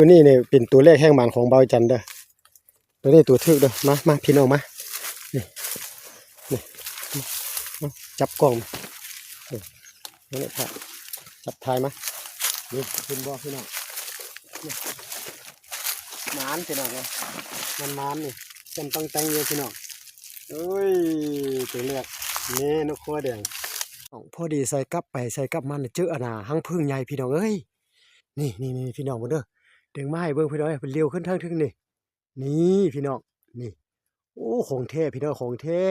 ตัวนี้เนี่ยเป็นตัวเลขแห่งหมันของเบาจันเด้อตัวนี้ตัวทึกเด้อมาพี่น้องมานี่จับกล้องนี่ครับจับถ่ายมานี่เป็นบ่อพี่น้องหมานพี่น้องเลยมันหมานนี่เป็นต้องแต่งเยอะพี่น้องเอ้ยตัวเลขนี่นกขัวแดงพอดีใส่กับไปใส่กับมันเจออาณาหังพึ่งใหญ่พี่น้องเอ้ยนี่พี่น้องมาเด้อดึงมาให้เบิ่งพี่น้องเป็นเลี้ยวขึ้นทางทึ่งนี่พี่น้องนี่โอ้ของแท้พี่น้องของแท้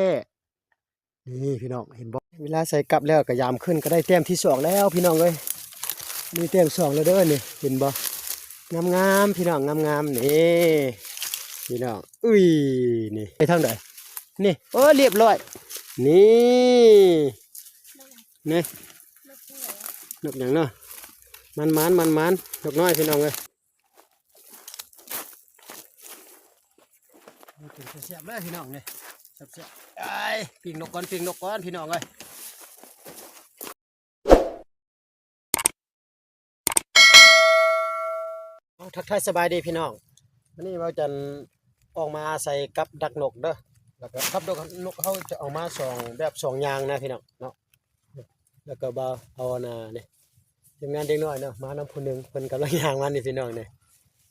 นี่พี่น้องเห็นบ่เวลาใส่กับแล้วก็ยามขึ้นก็ได้แต้มที่สองแล้วพี่น้องเอ้ยมีแต้มสองแล้วเด้อนี่เห็นบ่งามพี่น้องงามนี่พี่น้องอุ้ยนี่ไปทางไหนนี่โอ้เรียบร้อยนี่นี่นกอย่างเนาะมันนกน้อยพี่น้องเลยเสียบเลยพี่น้องเนี่ยเสียบไอ้ปิ่งนกก้อนพี่น้องเลยทักทายสบายดีพี่น้องวันนี้เราจะออกมาใส่กับดักนกเด้อแล้วก็กับดักนกเขาจะเอามาสองแบบสองยางนะพี่น้องเนาะแล้วก็บ่เอาน่ะนี่ทีมงานเด็กน้อยเนาะมาน้ำผู้หนึ่งเพิ่นกำลังยางมันนี่พี่น้องเนี่ย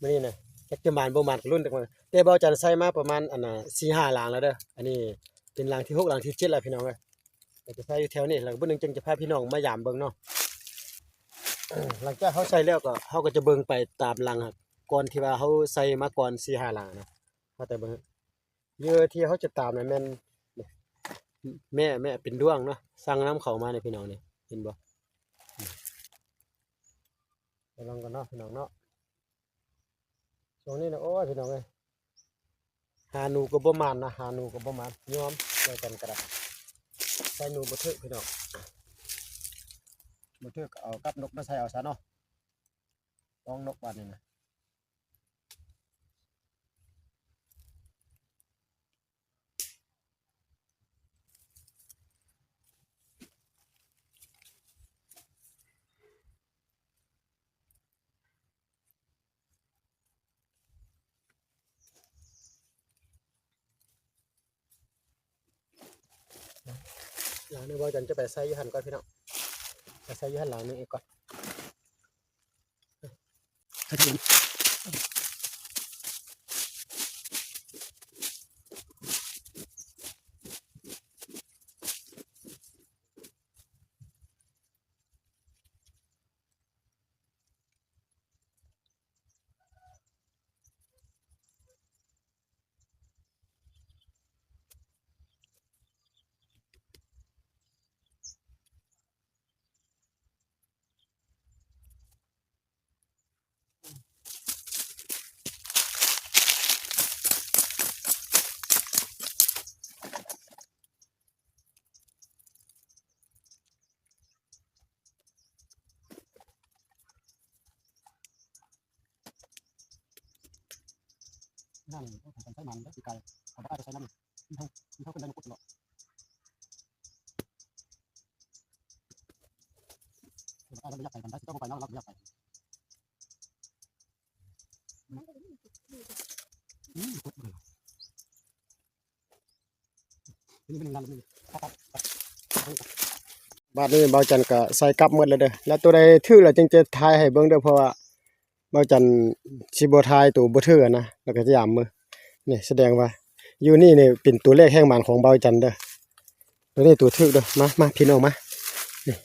มื้อนี้นะจักจะบานบ่มานรุ่นจักมันแต่เบาจันใส่มาประมาณอันน่ะ4-5หลังแล้วเด้ออันนี้เป็นหลังที่6หลังที่7แล้วพี่น้องเอ้ยจะพาอยู่แถวนี้แล้วมื้อนึงจึงจะพาพี่น้องมายามเบิ่งเนาะหลังจากเขาใส่แล้วก็เขาก็จะเบิ่งไปตามหลังครับก่อนที่ว่าเขาใส่มาก่อน4-5หลังนะว่าแต่เบิ่งเยอะที่เขาจะตามน่ะแม่นแม่เป็นด้วงเนาะสั่งน้ำเขามาเนี่ยพี่น้องนี่เห็นบ่ไปลองกันเนาะพี่น้องเนาะช่วงนี้นะโอ้ยพี่น้องเอ้ยหาหนูก็บ่มานนะหาหนูก็บ่มานยอมเจอกันก็ได้ใส่หนูบ่ถึกพี่น้องบ่ถึกเอากับนกมาใส่เอาซะเนาะต้องนกบาดนี่นะหลังนี้บ่จันจะไปใส่อยู่หั่นก่อนพี่น้องไปใส่อยู่หั่นหลังนึงอีกก่อนถ้าถึงนั่นเขาใส่มันแล้วสิไก่เขาบ่ได้ใส่น้ำเขาเป็นได้นกกุดเนาะเราไม่อยากไปกันได้สิต้องไปเนาะเราไม่อยากไปกุดเลยนี่เป็นงานเลยบาดนี้เบาจันก็ใส่กลับหมดแล้วเด้อแล้วตัวใดถือแล้วจึงจะทายให้เบิ่งเด้อเพราะว่าเบาจันสิบ่ทายตัวบ่ถือนะแล้วก็จะยามมือนี่แสดงว่าอยู่นี่เนี่ยเป็นตัวเลขแห่งหมันของเบาจันเด้อตัวนี้ตัวถือเด้อมาพี่น้องมานี่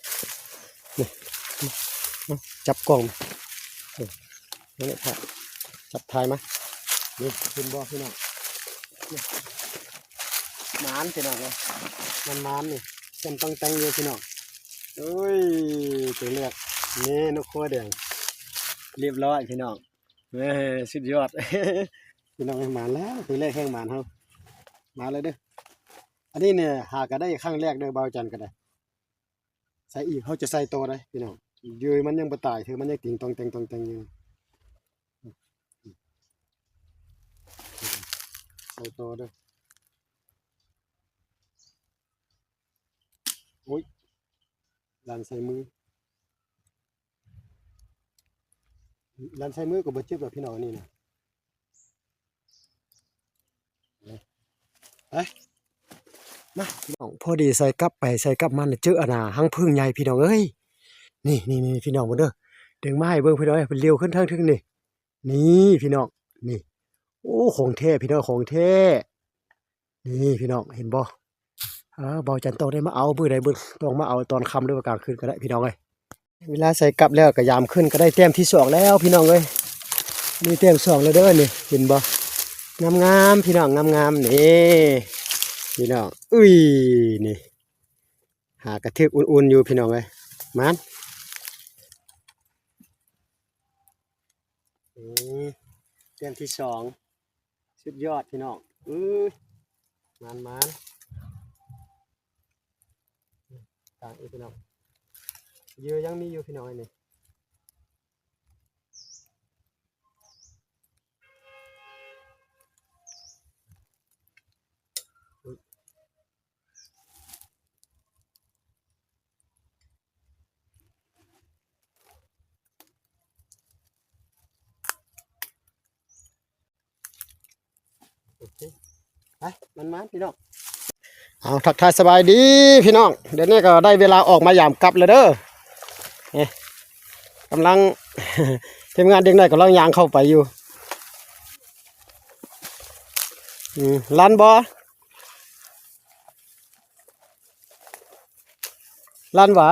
จับกล้องนี่ครับจับทายมานี่เป็นบ่พี่น้องหมานพี่น้องเลยมันหมานนี่เป็นต้องแต่งเยอะพี่น้องเอ้ยตัวเลือกนี่นกขัวแดงเรียบร้อยพี่น้องสุดยอด พี่น้องหมานแล้วตัวแรกแห้งหมานเขามาเลยเด้ออันนี้เนี่ยหากันได้ครั้งแรกเด้อเบาจันกันได้ใส่อีกเขาจะใส่โตได้พี่น้องยืยมันยังบ่ตายคือมันยังติ่งตองแต่งอยู่ใส่โตเด้อโอ้ยหลังใส่มือ ลันใช้มือกับบ่จึบหรอกพี่น้องนี่นะไปมาพี่น้องพอดีใส่กลับไปใส่กลับมันเจออาณาหังพึ่งใหญ่พี่น้องเอ้ยนี่พี่น้องมาเด้อดึงมาให้เบิ่งพี่น้องเป็นเลี้ยวขึ้นทางทึ่งนี่พี่น้องนี่โอ้ของแท้พี่น้องของแท้นี่พี่น้องเห็นบ่เบาจันต้องได้มาเอามื้อใดมื้อต้องมาเอาตอนค่ำหรือว่ากลางคืนก็ได้พี่น้องเอ้ยเวลาใส่กลับแล้วก็ยามขึ้นก็ได้แต้มที่2แล้วพี่น้องเอ้ยนี่แต้ม2แล้วเด้อนี่เห็นบ่งามๆพี่น้องงามๆนี่พี่น้องอุ้ยนี่หากระทึกอุ่นๆอยู่พี่น้องเอ้ยมันแต้มที่2สุดยอดพี่น้องมันต่างอีกพี่น้องเยอะยังมีอยู่พี่น้องนี่โอเคไปมันพี่น้องเอาทักทายสบายดีพี่น้องเดี๋ยวนี้ก็ได้เวลาออกมายามกลับแล้วเด้อกำลัง ทีมงานเด็กน้อยกำลังยางเข้าไปอยู่ลันลันหวะ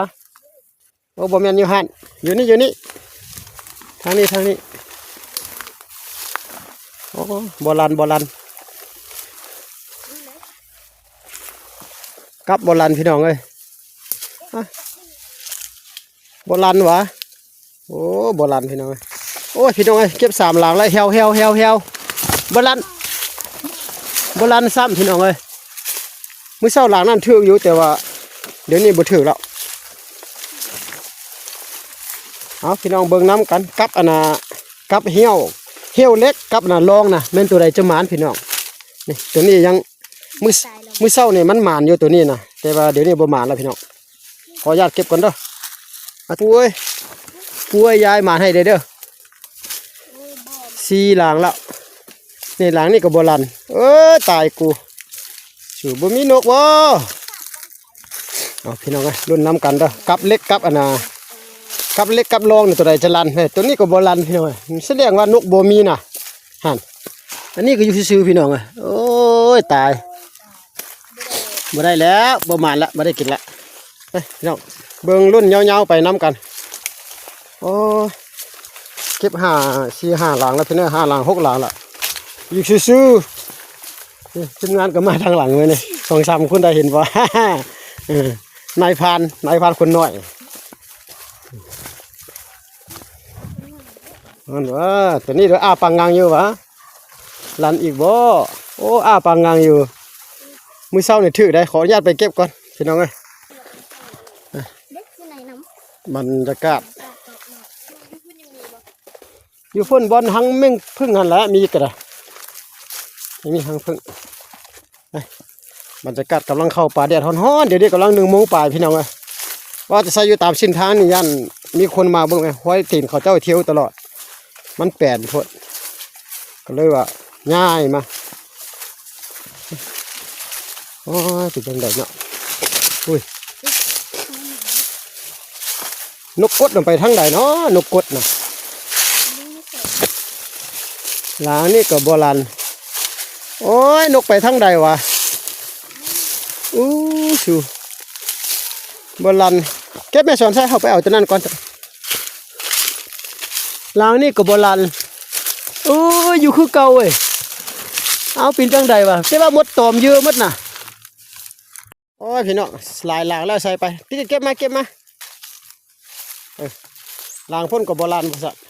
โอ้บ่แม่นอยู่หันอยู่นี่ทางนี้โอ้บ่ลันกลับบ่ลันพี่น้องเอ้ยบ่ลันหวะโอ้บ่ลันพี่น้องเอ้ยโอ้ยพี่น้องเอ้ยเก็บ3หลังแล้วเฮวบ่ลันซ้ำพี่น้องเอ้ยมื้อเช้าหลังนั้นถึกอยู่แต่ว่าเดี๋ยวนี้บ่ถึกแล้วเอาพี่น้องเบิ่งน้ำกันกับอันน่ะกับเหี่ยวเล็กกับอันน่ะรองน่ะแม่นตัวใดจะหมานพี่น้องนี่ตัวนี้ยังมื้อเช้านี่มันหมานอยู่ตัวนี้น่ะแต่ว่าเดี๋ยวนี้บ่หมานแล้วพี่น้องขออนุญาตเก็บก่อนเด้อตู้เอ้ยกูยายหมานให้เด้อ4หลังแล้วนี่หลังนี่ก็บ่ลันตายกูสูบ่มีนกบ่เอาพี่น้องเอ้ยรุ่นน้ำกันเด้อกับเล็กกับอันน่ะกับเล็กกับรองนี่ตัวใดจะลันตัวนี้ก็บ่ลันพี่น้องแสดงว่านกบ่มีน่ะหั่นอันนี้ก็อยู่ซื่อๆพี่น้องโอ้ยตายบ่ได้แล้วบ่หมานละบ่ได้กินละพี่น้องเบิ่งรุ่นยาวๆไปน้ำกันโอ้เก็บ4-5หลังแล้วพี่น้อง5หลัง6หลังละอยู่ซื่อๆทีมงานก็มาทางหลังเลยนี่2-3คนได้เห็นบ่ นายพานคนน้อยนั่นวะตัวนี้เดี๋ยวปังงังอยู่วะลันอีกบ่โอ้ปังงังอยู่มื้อเช้านี่ถือได้ขออนุญาตไปเก็บก่อนพี่น้องเอ้ยบรรยากาศอยู่พุ่นบอลหังเม่งพึ่งหันแล้วมีกระมีหังพึ่งบรรยากาศกำลังเข้าป่าแดดฮ้อนๆเดี๋ยวนี้กำลัง1 โมงป่ายพี่น้องเอ้ยว่าจะใส่อยู่ตามเส้นทางนี่ยันมีคนมาเบิ่งไงห้อยตีนเขาเจ้าเที่ยวตลอดมันแปลนพดก็เลยว่าง่ายมาโอ้ยติดจังไดเนาะอุ้ยนกกดลงไปทั้งใดเนาะนกกดน่ะหลังนี่ก็บ่ลันโอ้ยนกไปทั้งใดวะชูบ่ลันเก็บแม่สอนใส่เข้าไปเอาตัวนั้นก่อนหลังนี่ก็บ่ลันอยู่คือเก่าเว้ยเอาปีนจังใดวะแต่ว่ามดตอมเยอะมดน่ะโอ้ยพี่น้องหลายหลังแล้วใส่ไปพี่เก็บมาหลังพ่นก็บ่ลันบ่สัตว์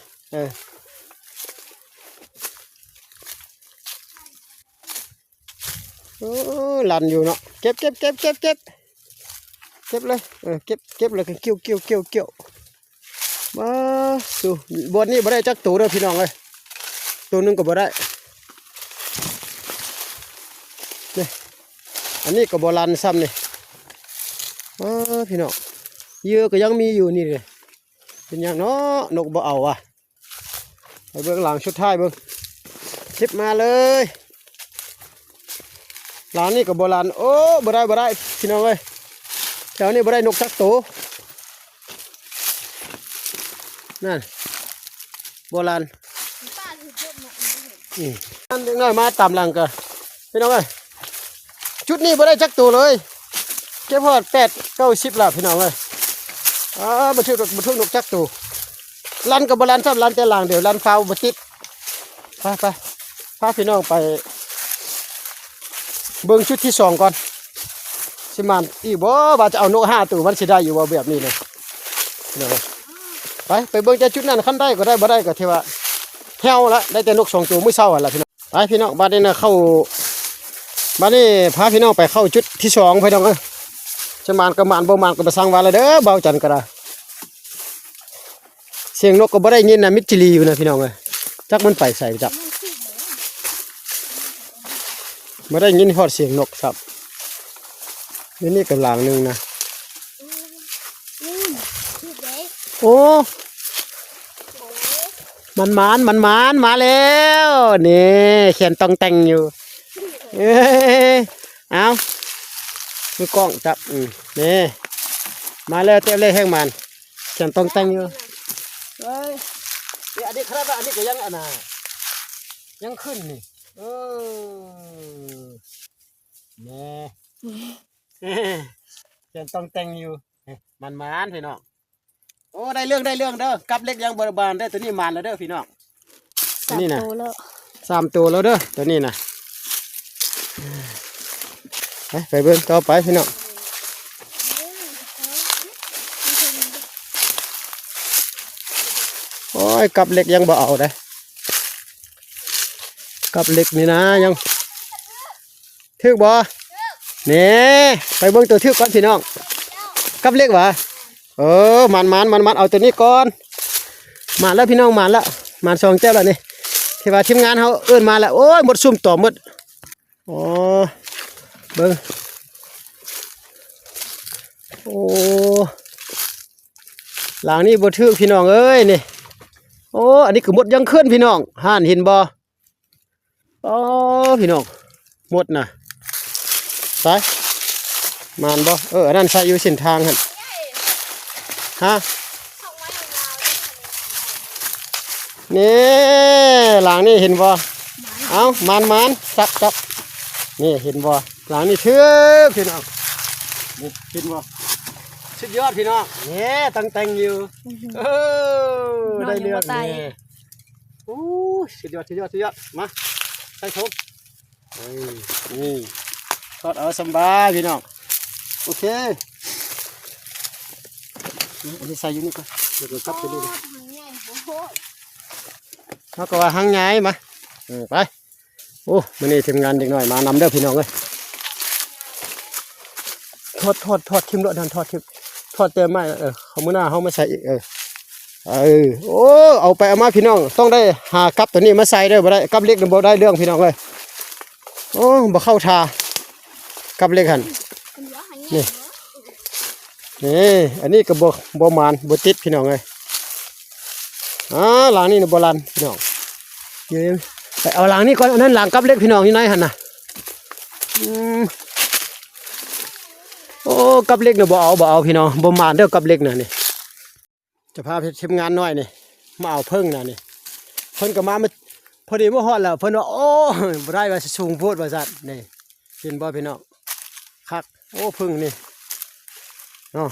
ลันอยู่เนาะเก็บเลยเก็บเลยเกี่ยวมาดูบนนี้บ่ได้จักตัวเด้อพี่น้องเลยตัวนึงก็บ่ได้นี่อันนี้ก็บ่ลันซ้ำนี่พี่น้องเยอะก็ยังมีอยู่นี่เลยเป็นอย่างเนาะนกบ่เอา ไปเบื้องหลังชุดท้ายเบื้องคลิปมาเลยหลังนี่กับโบราณโอ้บ่ได้พี่น้องเอ้ยแถวนี้บ่ได้นกสักตัวนั่นโบราณนั่นเด็กน้อยมาตามหลังกันพี่น้องเอ้ยชุดนี้บ่ได้จักตัวเลยเก็บพอด8-9 10ละพี่น้องเอ้ยบันทึกนกจักตัวลันกับโบราณซ้ำลันแต่หลังเดี๋ยวลันฟาวบ่ติดไปพาพี่น้องไปเบิ่งชุดที่2ก่อนสิมันอีบ่ว่าจะเอานก5ตัวมันสิได้อยู่บ่แบบนี้เลยไปเบิ่งแต่ชุดนั้นคันได้ก็ได้บ่ได้ก็ที่ว่าแฮวละได้แต่นก2ตัวมื้อเช้าหั่นล่ะพี่น้องไปพี่น้องบัดนี้นะเข้าบัดนี้พาพี่น้องไปเข้าจุดที่2พี่น้องเอ้ยสิมันก็มันบ่มันก็บ่สั่งว่าละเด้อเบาจันก็ได้เสียงนกก็บ่ได้ยินนะมิดจิลีอยู่นะพี่น้องเอ้ยจักมันไปใส่จักบ่ได้ยินฮอดเสียงนกครับนี่ก็หลังนึงนะโอ้มันมาแล้วนี่เขียนต้องแต่งอยู่เอามือกล้องจับนี่มาแล้วเต็มเลยแห้งมันเขียนต้องแต่งอยู่เฮ้ยอันนี้ครับอันนี้ก็ยังอันน่ะยังขึ้นนี่นี่เขียนต้องแต่งอยู่มันพี่น้องโอ้ได้เรื่องเด้อกับเล็กยังบานได้ตัวนี้มันแล้วเด้อพี่น้องนี่นะ3 ตัวแล้วเด้อตัวนี้นะไปเบิ่งต่อไปพี่น้องโอ้ยกับเล็กยังบ่เอาได้กับเล็กนี่นะยังทึกบ่นี่ไปเบิ่งตัวทึกก่อนพี่น้องกับเล็กวะมันเอาตัวนี้ก่อนมาแล้วพี่น้องมาแล้วมา2 แก้วแล้วนี่ที่ว่าทีมงานเขาเอื้อนมาแล้วโอ้ยหมดซุ่มต่อหมดโอ้เบิ่งโอ้หลังนี้บ่ทึกพี่น้องเอ้ยนี่โอ้อันนี้คือหมดยังขึ้นพี่น้องห่านเห็นบ่อ๋อพี่น้องหมดน่ะไปมันบ่อันนั้นใส่อยู่เส้นทางหั่นฮะนี่หลังนี่เห็นบ่เอามันจับนี่เห็นบ่หลังนี่เชื่อพี่น้องนี่เห็นบ่สุดยอดพี่น้องนี่แต่งอยู่ได้เรื่องนี่โอ้สุดยอดมาใส่ถุงนี่ทอดเอาสบายพี่น้องโอเคอันนี้ใส่อยู่นี่ก่อนเดี๋ยวกลับไปดูเลยเขาก็ว่าหางใหญ่มาไปโอ้มันนี่ทีมงานเด็กหน่อยมานำเด้อพี่น้องเลยทอดทิมรถดันทอดเต็มไม้เขามื้อหน้าเขามาใส่อีกโอ้เอาไปเอามาพี่น้องต้องได้หากับตัวนี้มาใส่เด้อบ่ได้กับเล็กบ่ได้เรื่องพี่น้องเลยโอ้บ่เข้าทากับเล็กหันนี่อันนี้ก็บ่มานบ่ติดพี่น้องเลยหลังนี่โบราณพี่น้องไปเอาหลังนี่ก่อนอันนั้นหลังกับเล็กพี่น้องอยู่ไหนหันน่ะโอ้กับเล็กเนี่ยบ่เอาพี่น้องบ่มานเด้อกับเล็กน่ะนี่จะพาไปทีมงานน้อยนี่มาเอาเพิ่งน่ะนี่เพิ่นก็มาพอดีมาฮอดแล้วเพิ่นว่าโอ้บ่ได้ว่าสิสูงโพดว่าซั่นนี่เห็นบ่พี่น้องคักโอ้เพิ่งนี่เนาะ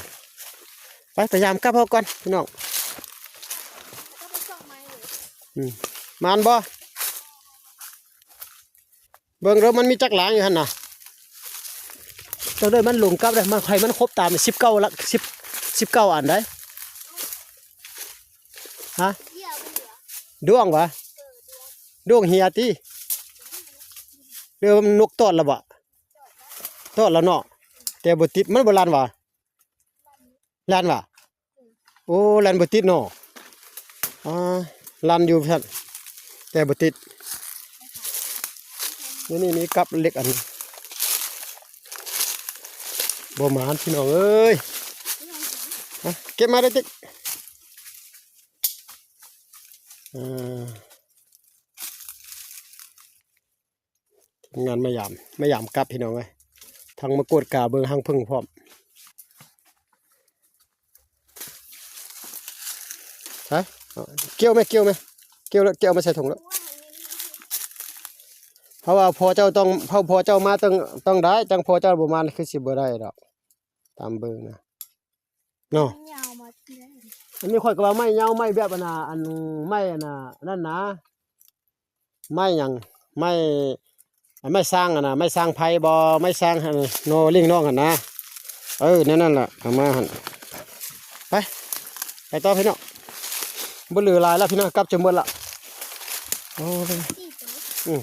ไปพยายามกลับเฮาก่อนพี่น้องมันบ่เบิ่งแล้วมันมีจักหลางอยู่หั่นน่ะจังได้มันหลงกลับได้มันใครมันครบตาม19ละ19อันได้ฮะดวงวะดวงเฮียติเดี๋ยวนกตอดละบ่ตอดแล้วเนาะแต่บ่ติดมันบ่ลั่นวะลั่นวะโอ้ลั่นบ่ติดเนาะลั่นอยู่ครับแต่บ่ติดนี่มีกับเล็กอันบ่หมานพี่น้องเอ้ยเก็บมาได้ติ๊ก งานไม่ยามกลับพี่น้องเอ้ยทางมากวดกาเบิ่งหางพึ่งพร้อมฮะเกี่ยวไหมเกี่ยวแล้วเกี่ยวมาใส่ถุงแล้วเพราะว่าพอเจ้าต้องพอเจ้ามาต้องได้จังพอเจ้าบ่มาคือสิบ่ได้ดอกตามเบิ่งนะเนาะอันนี้ข่อยก็ว่าไม้ยาวไม้แบบอันน่ะอันไม้อันน่ะนั่นนะไม้หยังไม้สร้างอ่ะนะไม้สร้างไผ่บ่ไม้สร้างหั่นโนลิงน้องหั่นนะนั่นล่ะเอามาหั่นไปต่อพี่น้องบ่เหลือหลายแล้วพี่น้องกลับจะหมดละโอ้ย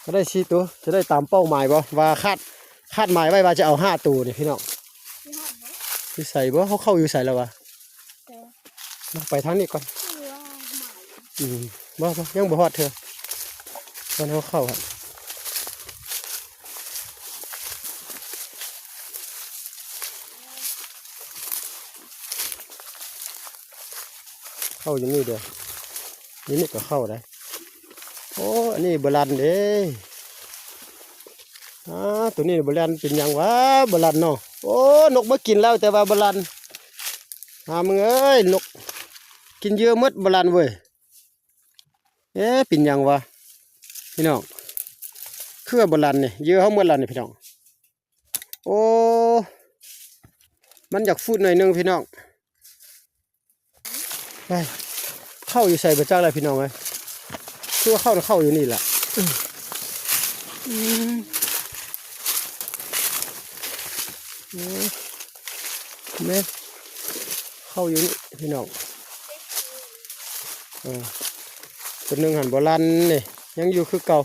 ก็ได้4ตัวจะได้ตามเป้าหมายบ่ว่าคาดหมายไว้ว่าจะเอา5ตัวนี่พี่น้องอยู่ใส่บ่เขาเข้าอยู่ใส่แล้ววะไปทางนี้ก่อนบ่ยังบ่ฮอดเถอะตอนเขาเข้าครับเข้าอย่างนี้เด้อนี่ก็เข้าได้โอ้อันนี้โบราณเด้ตัวนี้โบราณเป็นยังวะโบราณเนาะโอ้นกมากินแล้วแต่ว่าโบราณมึงเอ้ยนกกินเยอะมดโบราณเว้ยเป็นยังวะพี่น้องเครือโบราณเนี่ยเยอะเขาหมดแล้วนี่พี่น้องโอ้มันอยากฟูดหน่อยนึงพี่น้องไปเข้าอยู่ใส่ประจักษ์อะไรพี่น้องไหมคือว่าเข้าอยู่นี่แหละแม่เข้าอยู่นี่พี่น้องตัวหนึ่งหันโบราณนี่ยังอยู่คือเก่า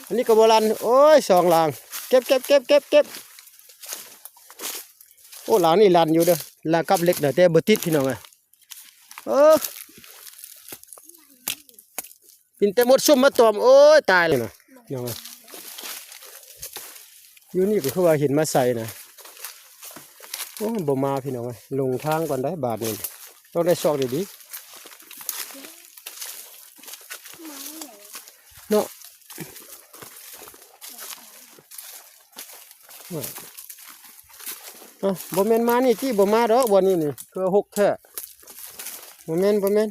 อันนี้ก็โบราณโอ้ย2 หลังเก็บโอ้หลังนี่ลันอยู่เด้อหลังกับเล็กเด้อแต่บ่ติดพี่น้องเลยปินแต่หมดซุ่มมาตอมโอ้ยตายเลยนะน้องอยู่นี่ก็คือว่าหินมาใส่นะโอ้บ่มาพี่น้องเลยลงทางก่อนได้บาทนึงต้องได้ซอกดีๆเนาะบ่แม่นมานี่ที่บ่มาดอกบ่นี่คือ6แท้บ่แม่น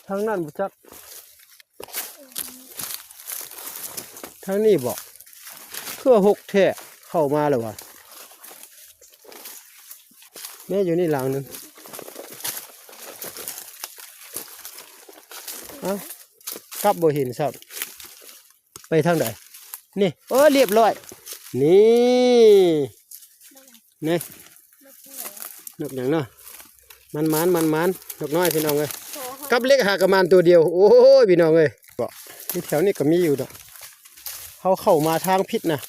ทางนั้นบ่จักทางนี้บ่คือ6แท้เข้ามาแล้วว่ะแม่อยู่นี่หลังนึงกลับบ่เห็นซับไปทางใดนี่เรียบร้อยนี่นกอย่างเนาะมันนกน้อยพี่น้องเลยกับเล็กหากระมานตัวเดียวโอ้ยพี่น้องเลยก็ที่แถวนี้ก็มีอยู่ดอกเขาเข้ามาทางพิษนะ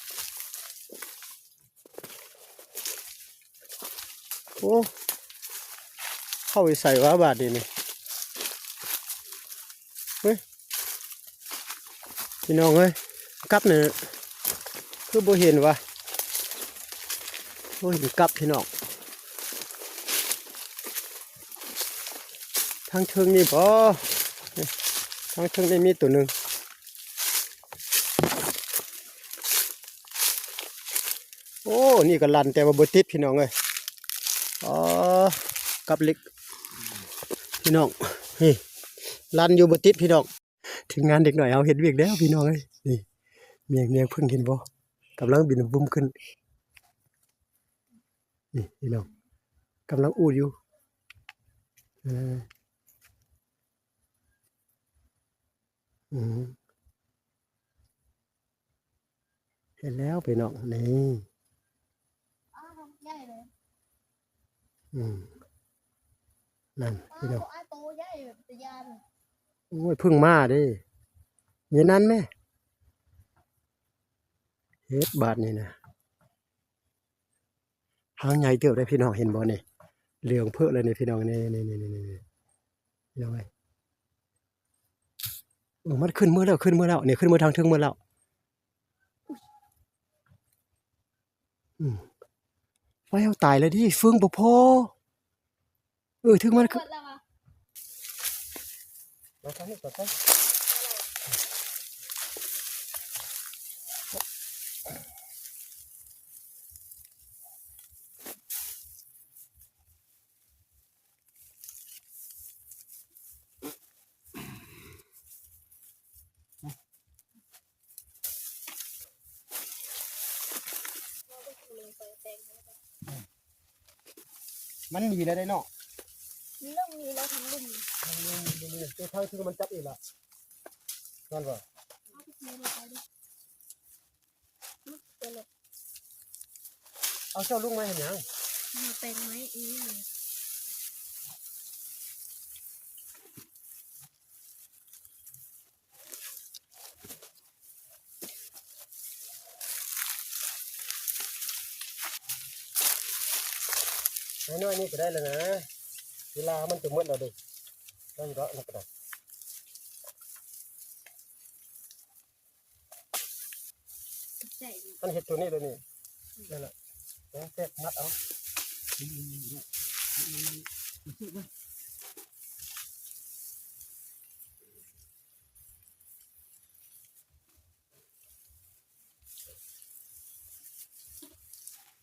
โอ้เข้าไปใส่ว่าบาทดีนี่เฮ้ยพี่น้องเอ้ยกับเนี่ยคือบ่เห็นวะโอ้ยกับพี่น้องทางเชิงนี่บ่ทางเชิงนี่มีตัวหนึ่งโอ้นี่ก็ลันแต่ว่าบ่ติดพี่น้องเลยกับเล็กพี่น้องเฮ้ยลันอยู่บ่ติดพี่น้องถึงงานเด็กหน่อยเอาเห็นเวียกแล้วพี่น้องเลยนี่เมียงเพิ่งเห็นบ่กำลังบินบุ้มขึ้นนี่พี่น้องกำลังอูดอยู่เห็นแล้วพี่น้องนี่นั่นพี่น้องโอ้ยพึ่งมาดิเย็นนั้นไหมเฮ็ดบาทนี่นะหางใหญ่เติบได้พี่น้องเห็นบ่นี่เหลืองเพื่อเลยนี่พี่น้องนี่พี่น้องไอ้มันขึ้นเมื่อแล้วนี่ขึ้นเมื่อทางถึงเมื่อแล้วไฟเอาตายเลยดิเฟืองบ่พอถึงมันขึ้นมาทางนี้ก่อน มันมีแล้วได้เนาะ มีเริ่มมีแล้วทั้งรุ่น ตัวเท่าที่มันจับอีกละนั่นป่ะ เอาไปซื้อมาดิเปิดเลย เอาเจ้าลูกมาเห็นยัง มาเป็นไหมอีน้อยนี่ก็ได้แล้วนะเวลามันจะหมดแล้วดิได้อยู่แล้วนี่ก็ได้ ใช่ มันเห็ดตัวนี้เลยนี่นั่นแหละแล้วแทกมัดเอา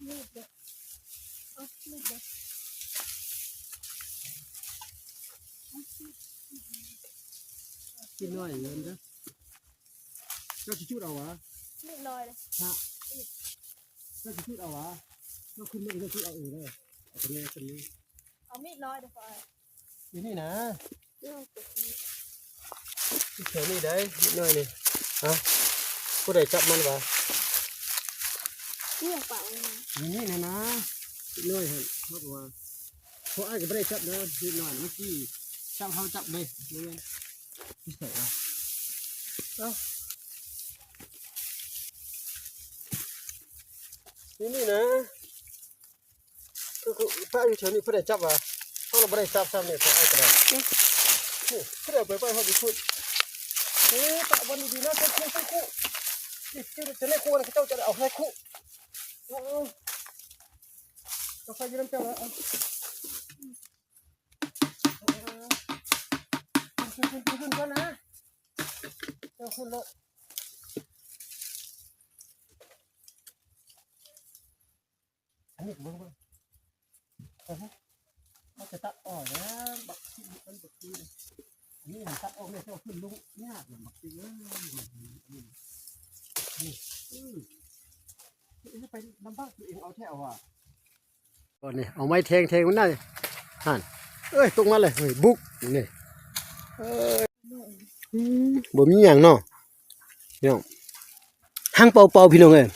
มีดเด็กเอามีดเด็ก กินน้อยเงินจ้ะเจ้าจะชุดเอาวะ มีดลอยเลย เจ้าจะชุดเอาวะเจ้าขึ้นไม่ได้ชุดเอาเองเลยเอาตัวนี้ตัวนี้ เอามีดลอยเดี๋ยวก่อน อยู่นี่นะ เรื่องติดมีด เฉยนี่ได้นิดหน่อยนี่ฮะผู้ใดจับมันวะ เรื่องเปล่าเลย นี่นะนิดหน่อยฮะเขาบอกว่าเพราะไอ้ก็ไม่ได้จับเด้อนิดหน่อยเมื่อกี้จับเขาจับเลยนี่ไงที่ใส่วะนี่นะคือพระอยู่เฉยนี่ผู้ใดจับวะเขาเราไม่ได้จับซ้ำเนี่ยเพราะไอ้ก็ได้นี่ผู้ใดไปเขาไปพูดนี่ตะวันดีๆนะใส่คู่นี่จะได้คู่นะเจ้าจะเอาให้คู่เอาไฟยืนเจ้าแล้วขึ้นก่อนนะเจ้าขึ้นแล้วอันนี้มึงเขาจะตัดออกนะบักที่มันบักที่อันนี้ตัดออกเนี่ยเจ้าขึ้นลุงยากเลยบักที่นี่ไปลำบากตัวเองเอาแท้เอาอ่ะก่อนนี่เอาไม้แทงมันได้ห่านเอ้ยตกมาเลยเฮ้ยบุกนี่บ่มีหยังเนาะพี่น้องหางเป่าพี่น้องเอ้ย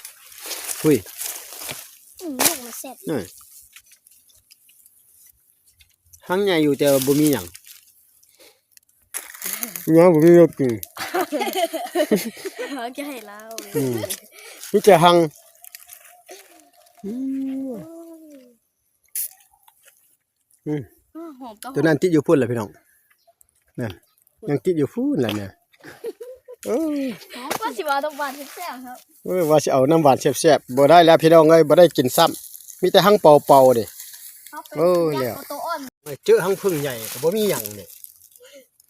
หุ้ย ลูกมาเสร็จ นี่หางใหญ่อยู่แต่บ่มีหยังบ่มีรสกิน เขาจะให้เรา นี่จะหางหอมก็ห ตัว อม นั้นติดอยู่พุ่นแหละพี่น้องนั่นยังติดอยู่พุ่นแหละเนี่ย ก็สิว่าต้องหวานแซ่บครับ ว่าสิเอาน้ำหวานแซ่บๆบ่ได้แล้วพี่น้องเอ้ยบ่ได้กินซ้ำมีแต่หางเป่าๆดิ เขาเป็นยักษ์ตัวอ่อน เจอหางพึ่งใหญ่ก็บ่มีหยังนี่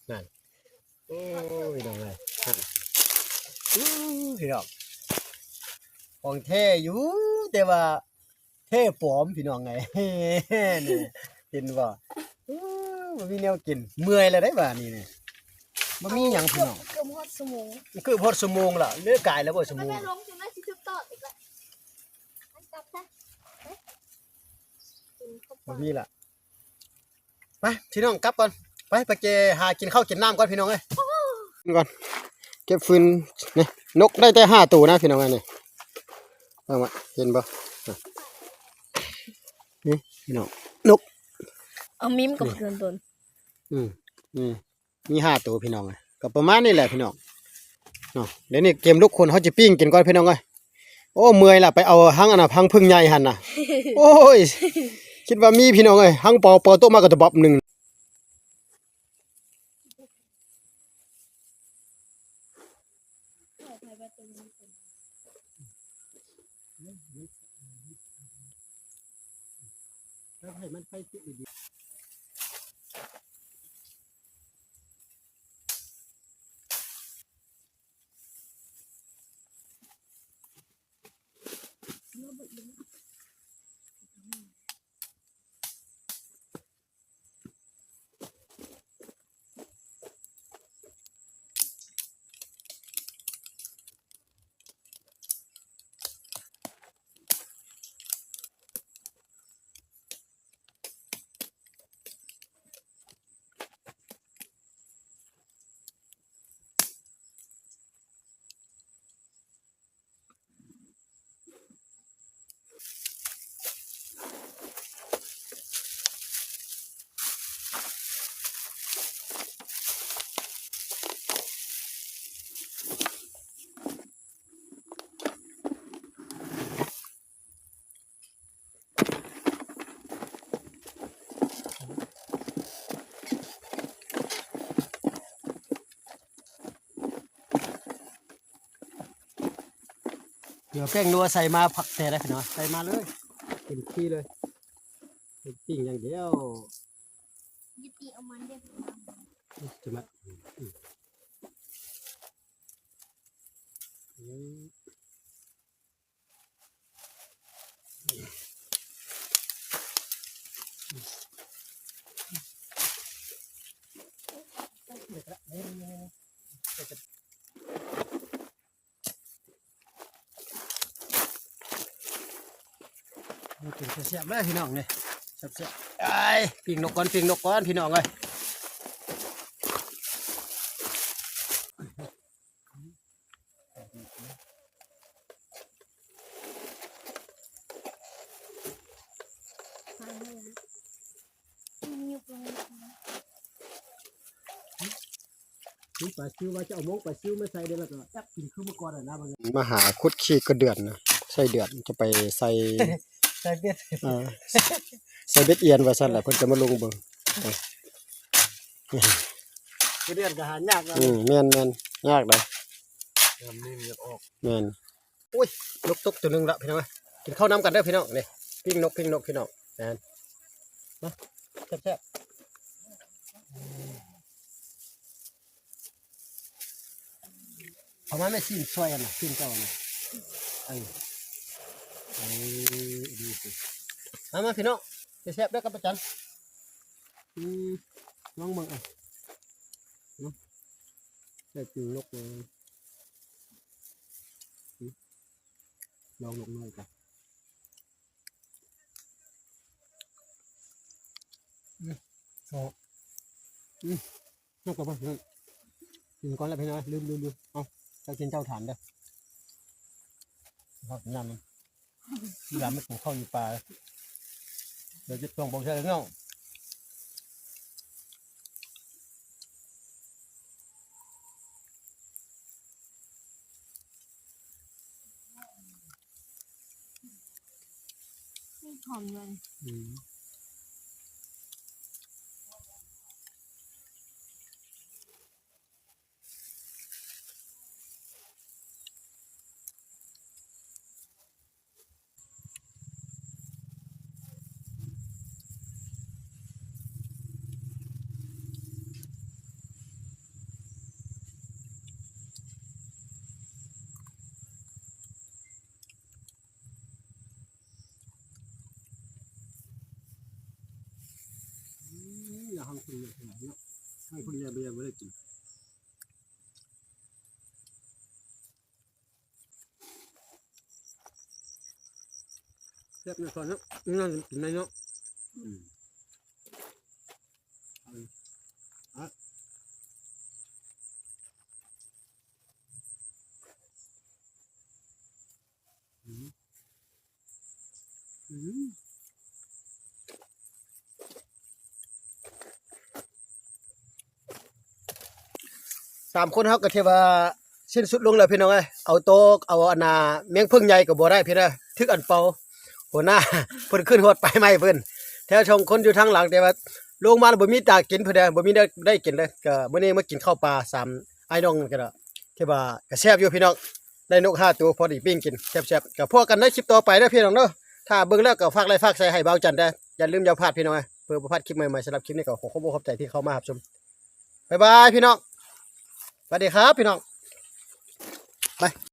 นั่นโอ้ยน้องเอ้ยพี่น้องของแท้อยู่แต่ว่าแท้ปลอมพี่น้องไง นี่กินบ่บ่มีแนวกินเมื่อยแล้วได้บ่านี่นี่บ่มีหยังพี่น้อง เกือบหมดสมอง คือพอดชั่วโมงล่ะเนื้อกายแล้วบ่ชั่วโมง แม่ล้มจนได้ชิทุบตอดอีกแล้วกลับซะ บ่มีล่ะไปพี่น้องกลับก่อนไปเจหากินข้าวกินน้ำก่อนพี่น้องเอ้ยก่อนเก็บฟืนนี่นกได้แต่5ตัวนะพี่น้องเอ้ยนี่เอามาเห็นบ่นี่พี่น้องนก เอามิมกับเกินตน มี5ตัวพี่น้องเอ้ยก็ประมาณนี้แหละพี่น้องเนาะเดี๋ยวนี้เกมลูกคนเขาจะปิ้งกินก่อนพี่น้องเอ้ยโอ้เมื่อยล่ะไปเอาหางอันน่ะหางพึ่งใหญ่หั่นน่ะโอ้ยคิดว่ามีพี่น้องเอ้ยหางเปอโตมากระตะบอบหนึงให้มันไฟติดดี เดี๋ยวแป้งนัวใส่มาผักแต่ได้พี่น้องใส่มาเลยเต็มที่เลยเป็นปิ้งอย่างเดียว ยึดตีเอามันเด็ด จะมากินเสียบเลยพี่น้องเนี่ยเสียบไอ้ปิ้งนกก้อนพี่น้องเลยนี่ปลาซิวว่าจะเอามงปลาซิวมาใส่เดี๋ยวแล้วก็จับกินขึ้นมาก่อนนะบางมาหาคุดขี้กระเดือนนะใส่เดือนจะไปใส่ ใส่เบ็ด ใส่เบ็ดเอียนไว้สั่นแหละเพิ่นจะมาลงเบิ่ง กระเดือนก็หายากนะ แม่นยากเลย น้ำนี่มันจะออก แม่นอุ้ยนกตกตัวหนึงละพี่น้องเอ้ยกินข้าวน้ำกันเด้อพี่น้องนี่ปิ้งนกพี่น้องแม่นมาแซ่บเอามาไม่ชิมช่วยกันนะชิมเจ้านะดีสิมาพี่น้องจะแซ่บได้อกับประจันลองเบิ่งได้กินนกเลยลองนกน้อยกันนกกับมันกินก่อนแล้วพี่น้องลืมเอาเจ้ากินเจ้าฐานเด้อครับน้ำมันยามไม่ของข้าวอยู่ป่าเดี๋ยวจะต้องบอกใช่ไหมน้องหอมเงิน อย่าห้องคุณเลยเนาะให้คุณยายเบียร์ไม่ได้กินแซ่บเนี่ยก่อนเนาะนั่นกินได้เนาะสามคนเขาก็เทว่าสิ้นสุดลงแล้วพี่น้องเอ้ยเอาโต๊ะเอาอันนาเมียงพึ่งใหญ่ก็บ่ได้พี่เด้อทึกอันเปาหัวหน้า เพิ่นขึ้นฮอดไปไหมเพิ่นแถวชงคนอยู่ทางหลังแต่ว่าลงมาแล้วบ่มีตากินเพิ่นเด้อบ่มีได้กินเลยก็มื้อนี้มากินข้าวปลา3ไอ้น้องก็ที่ว่าก็แซ่บอยู่พี่น้องได้นก5ตัวพอดีปิ้งกินแซ่บๆก็พวกกันในคลิปต่อไปเด้อพี่น้องเนาะถ้าเบิ่งแล้วก็ฝากไลค์ฝากแชร์ให้เบาจันได้อย่าลืมอย่าพลาดพี่น้องเพื่อบ่พลาดคลิปใหม่ๆสำหรับคลิปนี้ก็ขอขอบใจที่เข้ามารับชมบ๊ายบายพี่น้องสวัสดีครับพี่น้องไป